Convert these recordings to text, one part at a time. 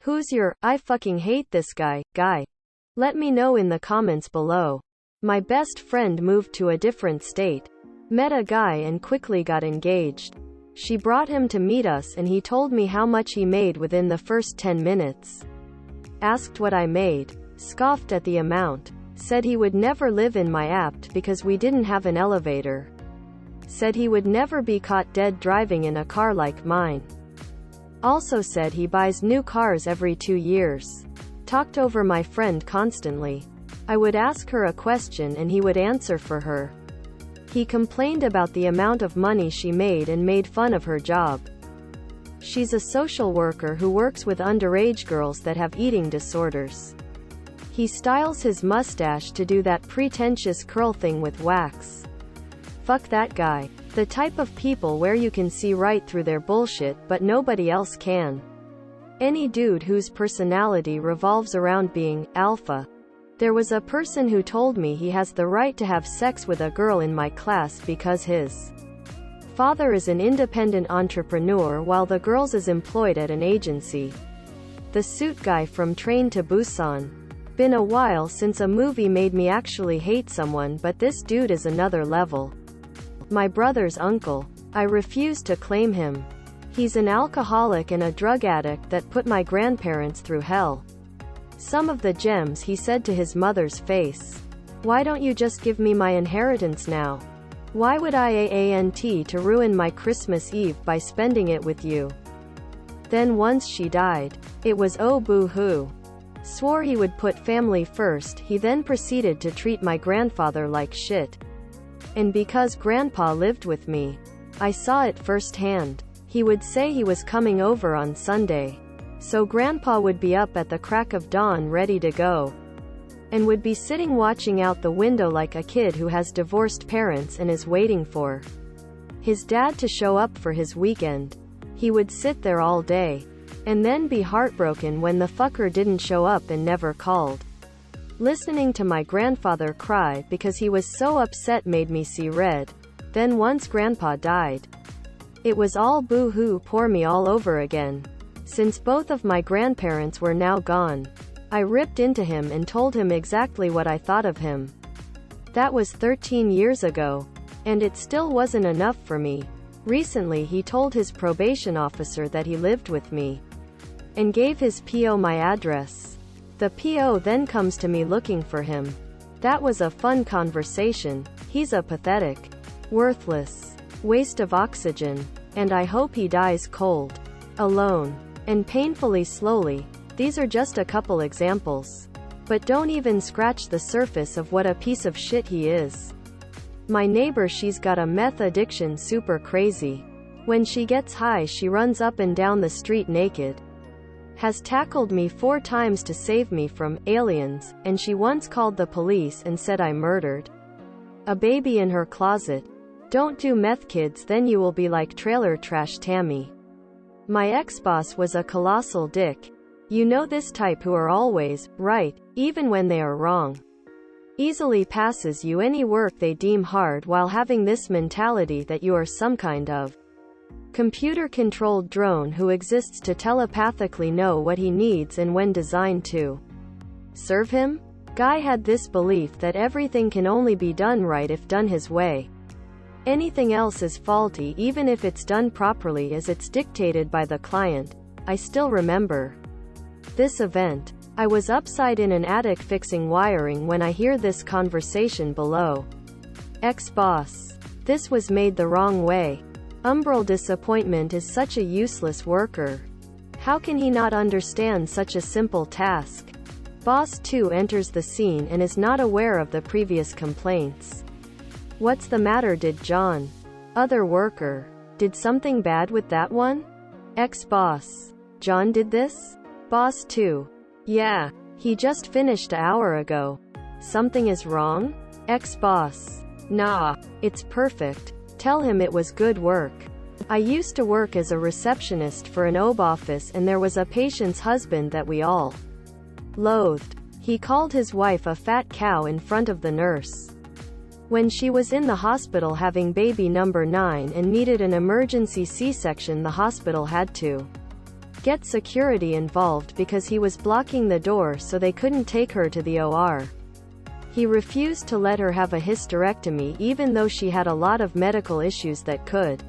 Who's your, I fucking hate this guy? Let me know in the comments below. My best friend moved to a different state. Met a guy and quickly got engaged. She brought him to meet us and he told me how much he made within the first 10 minutes. Asked what I made. Scoffed at the amount. Said he would never live in my apt because we didn't have an elevator. Said he would never be caught dead driving in a car like mine. Also said he buys new cars every 2 years. Talked over my friend constantly. I would ask her a question and he would answer for her. He complained about the amount of money she made and made fun of her job. She's a social worker who works with underage girls that have eating disorders. He styles his mustache to do that pretentious curl thing with wax. Fuck that guy. The type of people where you can see right through their bullshit but nobody else can. Any dude whose personality revolves around being alpha. There was a person who told me he has the right to have sex with a girl in my class because his father is an independent entrepreneur while the girl's is employed at an agency. The suit guy from Train to Busan. Been a while since a movie made me actually hate someone, but this dude is another level. My brother's uncle. I refuse to claim him. He's an alcoholic and a drug addict that put my grandparents through hell. Some of the gems he said to his mother's face. Why don't you just give me my inheritance now? Why would I to ruin my Christmas Eve by spending it with you? Then once she died, it was oh boo-hoo. Swore he would put family first. He then proceeded to treat my grandfather like shit. And because Grandpa lived with me, I saw it firsthand. He would say he was coming over on Sunday. So Grandpa would be up at the crack of dawn ready to go. And would be sitting watching out the window like a kid who has divorced parents and is waiting for his dad to show up for his weekend. He would sit there all day. And then be heartbroken when the fucker didn't show up and never called. Listening to my grandfather cry because he was so upset made me see red. Then once Grandpa died, it was all boo-hoo, poor me all over again. Since both of my grandparents were now gone, I ripped into him and told him exactly what I thought of him. That was 13 years ago. And it still wasn't enough for me. Recently he told his probation officer that he lived with me. And gave his PO my address. The PO then comes to me looking for him. That was a fun conversation. He's a pathetic, worthless waste of oxygen. And I hope he dies cold, alone, and painfully slowly. These are just a couple examples. But don't even scratch the surface of what a piece of shit he is. My neighbor, she's got a meth addiction, super crazy. When she gets high she runs up and down the street naked. Has tackled me 4 times to save me from aliens, and she once called the police and said I murdered a baby in her closet. Don't do meth, kids, then you will be like Trailer Trash Tammy. My ex-boss was a colossal dick. You know, this type who are always right, even when they are wrong. Easily passes you any work they deem hard while having this mentality that you are some kind of computer-controlled drone who exists to telepathically know what he needs and when designed to serve him. Guy had this belief that everything can only be done right if done his way. Anything else is faulty even if it's done properly as it's dictated by the client. I still remember this event. I was upside in an attic fixing wiring when I hear this conversation below. Ex-boss. This was made the wrong way. Umbral disappointment is such a useless worker. How can he not understand such a simple task? Boss 2 enters the scene and is not aware of the previous complaints. What's the matter, did John? Other worker. Did something bad with that one? Ex-boss. John did this? Boss 2. Yeah. He just finished an hour ago. Something is wrong? Ex-boss. Nah. It's perfect. Tell him it was good work. I used to work as a receptionist for an OB office and there was a patient's husband that we all loathed. He called his wife a fat cow in front of the nurse. When she was in the hospital having baby number 9 and needed an emergency C-section, the hospital had to get security involved because he was blocking the door so they couldn't take her to the OR. He refused to let her have a hysterectomy even though she had a lot of medical issues that could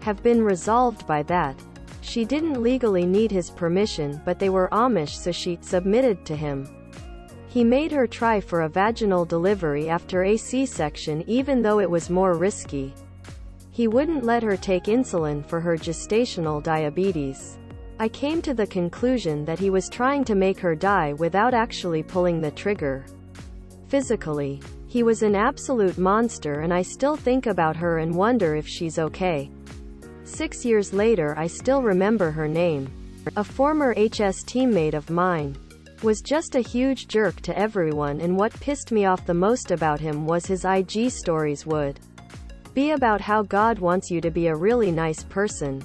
have been resolved by that. She didn't legally need his permission, but they were Amish, so she submitted to him. He made her try for a vaginal delivery after a C-section even though it was more risky. He wouldn't let her take insulin for her gestational diabetes. I came to the conclusion that he was trying to make her die without actually pulling the trigger. Physically, he was an absolute monster, and I still think about her and wonder if she's okay. 6 years later, I still remember her name. A former HS teammate of mine was just a huge jerk to everyone, and what pissed me off the most about him was his IG stories would be about how God wants you to be a really nice person.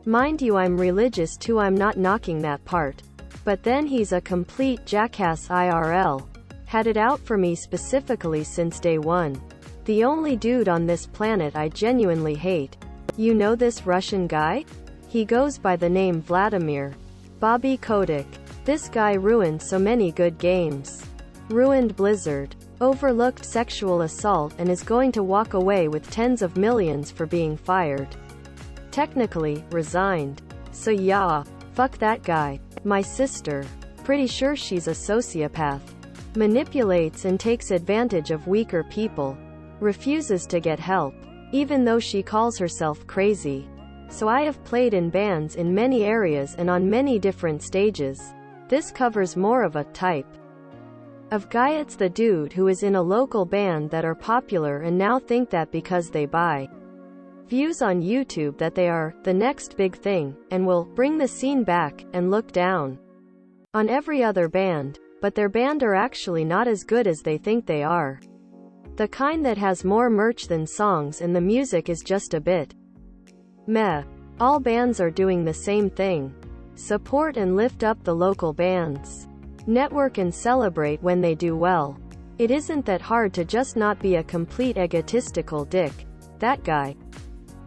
Mind you, I'm religious too, I'm not knocking that part. But then he's a complete jackass IRL. Had it out for me specifically since day one. The only dude on this planet I genuinely hate. You know this Russian guy? He goes by the name Vladimir. Bobby Kotick. This guy ruined so many good games. Ruined Blizzard. Overlooked sexual assault and is going to walk away with tens of millions for being fired. Technically, resigned. So yeah, fuck that guy. My sister. Pretty sure she's a sociopath. Manipulates and takes advantage of weaker people. Refuses to get help, even though she calls herself crazy. So I have played in bands in many areas and on many different stages. This covers more of a type of guy. It's the dude who is in a local band that are popular and now think that because they buy views on YouTube that they are the next big thing, and will bring the scene back, and look down on every other band. But their band are actually not as good as they think they are. The kind that has more merch than songs and the music is just a bit meh. All bands are doing the same thing. Support and lift up the local bands. Network and celebrate when they do well. It isn't that hard to just not be a complete egotistical dick. That guy.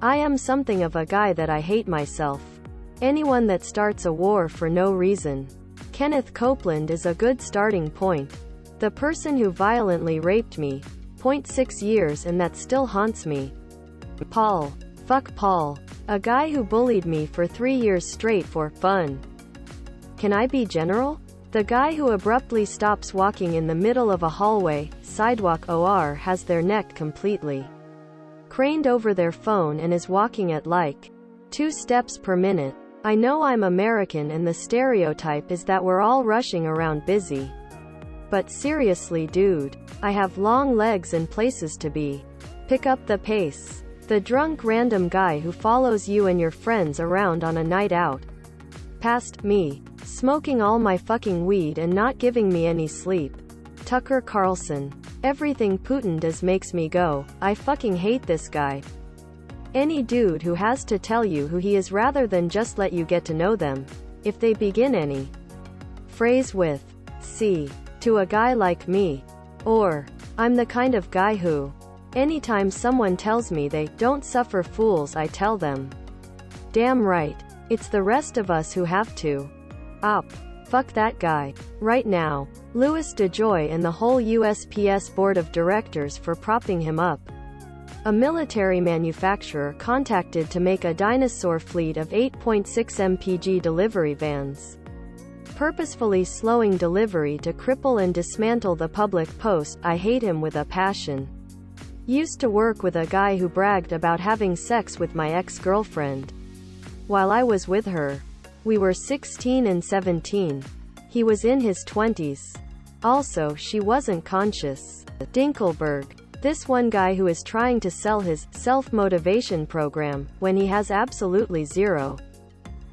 I am something of a guy that I hate myself. Anyone that starts a war for no reason. Kenneth Copeland is a good starting point. The person who violently raped me. 6 years and that still haunts me. Paul. Fuck Paul. A guy who bullied me for 3 years straight for fun. Can I be general? The guy who abruptly stops walking in the middle of a hallway, sidewalk or has their neck completely craned over their phone and is walking at like 2 steps per minute. I know I'm American and the stereotype is that we're all rushing around busy. But seriously dude, I have long legs and places to be. Pick up the pace. The drunk random guy who follows you and your friends around on a night out. Past me. Smoking all my fucking weed and not giving me any sleep. Tucker Carlson. Everything Putin does makes me go, I fucking hate this guy. Any dude who has to tell you who he is rather than just let you get to know them. If they begin any phrase with, see, to a guy like me. Or, I'm the kind of guy who, anytime someone tells me they don't suffer fools, I tell them, damn right. It's the rest of us who have to. Op. Fuck that guy. Right now. Louis DeJoy and the whole USPS board of directors for propping him up. A military manufacturer contacted to make a dinosaur fleet of 8.6 mpg delivery vans. Purposefully slowing delivery to cripple and dismantle the public post. I hate him with a passion. Used to work with a guy who bragged about having sex with my ex-girlfriend while I was with her. We were 16 and 17. He was in his 20s. Also, she wasn't conscious. Dinkelberg. This one guy who is trying to sell his self-motivation program when he has absolutely zero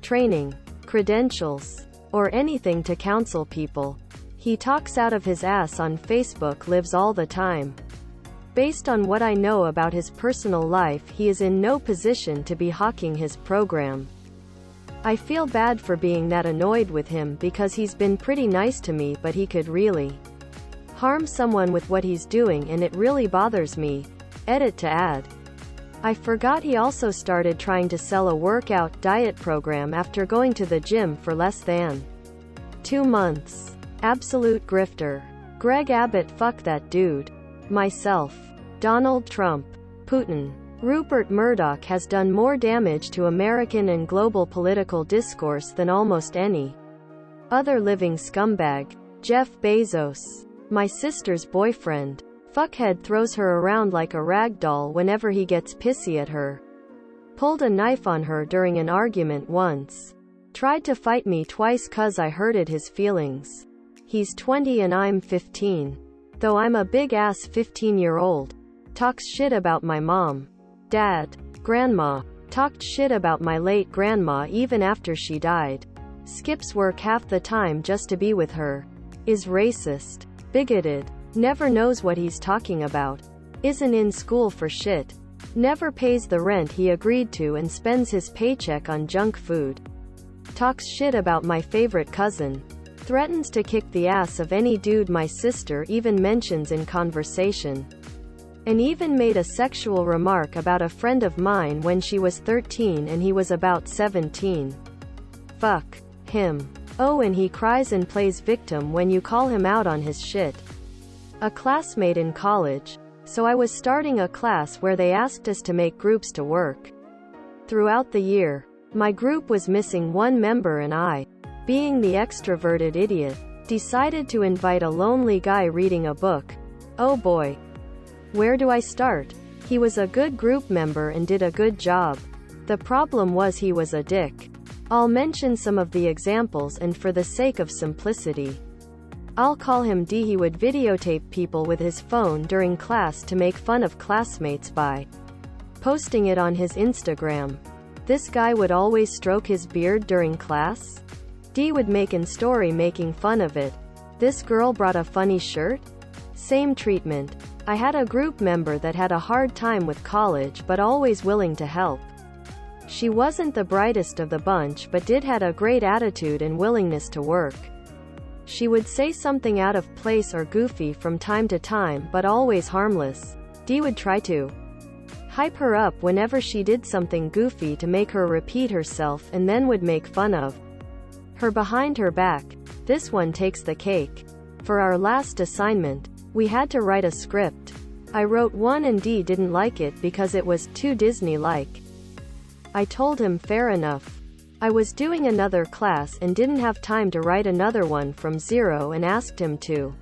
training, credentials, or anything to counsel people. He talks out of his ass on Facebook, lives all the time. Based on what I know about his personal life, he is in no position to be hawking his program. I feel bad for being that annoyed with him because he's been pretty nice to me, but he could really harm someone with what he's doing and it really bothers me. Edit to add. I forgot he also started trying to sell a workout diet program after going to the gym for less than 2 months. Absolute grifter. Greg Abbott, fuck that dude. Myself. Donald Trump. Putin. Rupert Murdoch has done more damage to American and global political discourse than almost any other living scumbag. Jeff Bezos. My sister's boyfriend. Fuckhead throws her around like a rag doll whenever he gets pissy at her. Pulled a knife on her during an argument once. Tried to fight me twice 'cause I hurted his feelings. He's 20 and I'm 15. Though I'm a big-ass 15-year-old. Talks shit about my mom, dad, grandma. Talked shit about my late grandma even after she died. Skips work half the time just to be with her. Is racist. Bigoted. Never knows what he's talking about. Isn't in school for shit. Never pays the rent he agreed to and spends his paycheck on junk food. Talks shit about my favorite cousin. Threatens to kick the ass of any dude my sister even mentions in conversation. And even made a sexual remark about a friend of mine when she was 13 and he was about 17. Fuck him. Oh, and he cries and plays victim when you call him out on his shit. A classmate in college. So I was starting a class where they asked us to make groups to work. Throughout the year, my group was missing one member and I, being the extroverted idiot, decided to invite a lonely guy reading a book. Oh boy. Where do I start? He was a good group member and did a good job. The problem was he was a dick. I'll mention some of the examples and for the sake of simplicity, I'll call him D. He would videotape people with his phone during class to make fun of classmates by posting it on his Instagram. This guy would always stroke his beard during class. D would make an story making fun of it. This girl brought a funny shirt? Same treatment. I had a group member that had a hard time with college but always willing to help. She wasn't the brightest of the bunch but did had a great attitude and willingness to work. She would say something out of place or goofy from time to time but always harmless. D would try to hype her up whenever she did something goofy to make her repeat herself and then would make fun of her behind her back. This one takes the cake. For our last assignment, we had to write a script. I wrote one and D didn't like it because it was too Disney-like. I told him fair enough. I was doing another class and didn't have time to write another one from zero and asked him to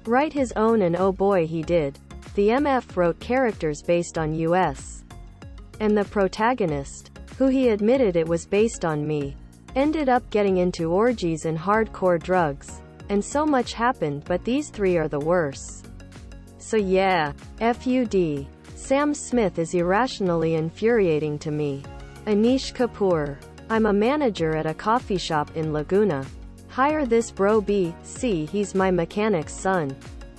write his own and oh boy he did. The MF wrote characters based on US. And the protagonist, who he admitted it was based on me, ended up getting into orgies and hardcore drugs. And so much happened but these three are the worst. So yeah. FUD. Sam Smith is irrationally infuriating to me. Anish Kapoor. I'm a manager at a coffee shop in Laguna. Hire this bro B. See, he's my mechanic's son.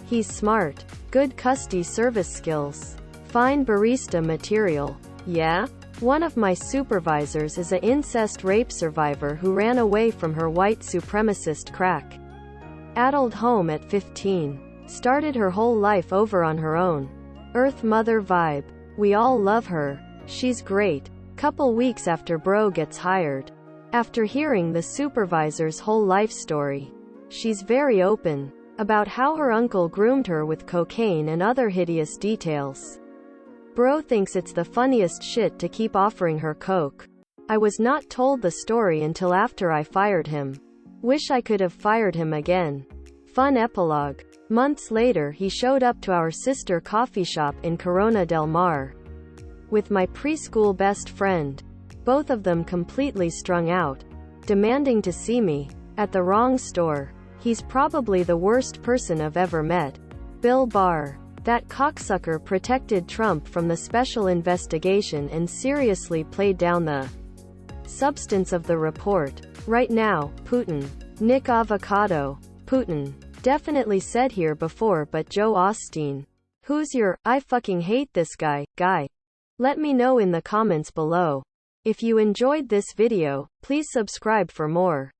He's smart. Good customer service skills. Fine barista material. Yeah? One of my supervisors is a incest rape survivor who ran away from her white supremacist crack addled home at 15. Started her whole life over on her own. Earth Mother vibe. We all love her. She's great. Couple weeks after bro gets hired. After hearing the supervisor's whole life story, she's very open about how her uncle groomed her with cocaine and other hideous details. Bro thinks it's the funniest shit to keep offering her coke. I was not told the story until after I fired him. Wish I could have fired him again. Fun epilogue. Months later he showed up to our sister coffee shop in Corona del Mar with my preschool best friend. Both of them completely strung out, demanding to see me at the wrong store. He's probably the worst person I've ever met. Bill Barr. That cocksucker protected Trump from the special investigation and seriously played down the substance of the report. Right now, Putin. Nick Avocado. Putin. Definitely said here before but Joe Osteen. Who's your, I fucking hate this guy. Let me know in the comments below. If you enjoyed this video, please subscribe for more.